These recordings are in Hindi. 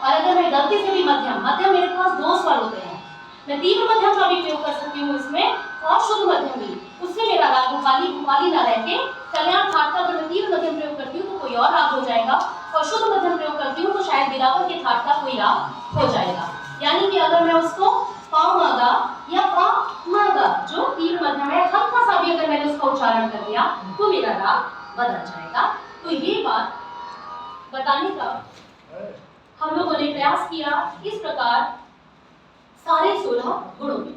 और अगर मैं गलती से भी मध्यम, मध्यम मेरे पास दो स्वर होते हैं, मैं तीव्र मध्यम का भी प्रयोग कर सकती हूँ इसमें और शुद्ध मध्यम भी, उससे मेरा राग भूपाली भूपाली ना रह के कल्याण थाट का अगर मैं तीव्र मध्यम प्रयोग करती हूँ तो कोई और राग हो जाएगा, और शुद्ध मध्यम प्रयोग करती हूँ तो शायद बिलावर के थाट का कोई राग हो जाएगा। यानी कि अगर मैं उसको पा मागा या पा मागा जो तीव्र मध्यम है, हल्का सा भी अगर मैंने उसका उच्चारण कर दिया तो मेरा राग बदल जाएगा। तो ये बात बताने का हम लोगों ने प्रयास किया इस प्रकार सारे 16 गुणों में।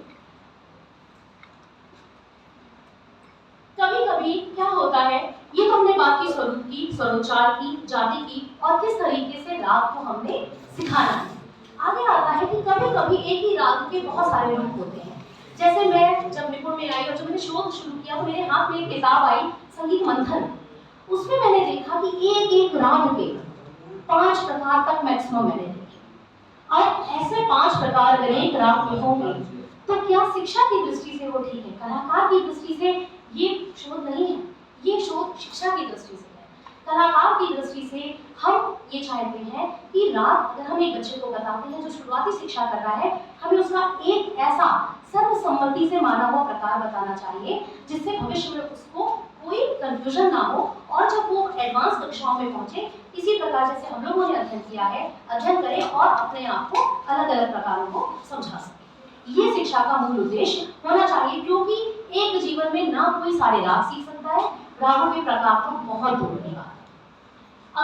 कभी कभी क्या होता है, ये तो हमने बात की स्वरूप की, स्वरोच्चार की, जाति की और किस तरीके से राग को हमने सिखाना है। आगे आता है कि कभी कभी एक ही राग के बहुत सारे रूप होते हैं। जैसे मैं जब निपुण में आई और जब मैंने शोध शुरू किया तो मेरे हाथ में एक किताब आई संगीत मंथन, उसमें मैंने देखा कि एक एक राग के 5 प्रकार तक मैक्सिमम मैंने देखे। और ऐसे 5 प्रकार अगर एक राग में होंगे तो क्या शिक्षा की दृष्टि से वो ठीक है? कलाकार की दृष्टि से ये शोध नहीं है, ये शोध शिक्षा की दृष्टि से है। कलाकार की दृष्टि से हम ये चाहते हैं कि राग अगर हम एक बच्चे को बताते हैं जो शुरुआती शिक्षा कर रहा है, हमें उसका एक ऐसा सर्वसम्मति से माना हुआ प्रकार बताना चाहिए जिससे भविष्य में उसको कोई कंफ्यूजन ना हो, और जब वो एडवांस कक्षाओं में पहुंचे इसी प्रकार जैसे हम लोगों ने अध्ययन किया है, अध्ययन करें और अपने आप को अलग अलग प्रकारों को समझा सके। ये शिक्षा का मूल उद्देश्य होना चाहिए, क्योंकि एक जीवन में ना कोई सारे राग सीख सकता है, रागों के प्रकार तो बहुत दूर है।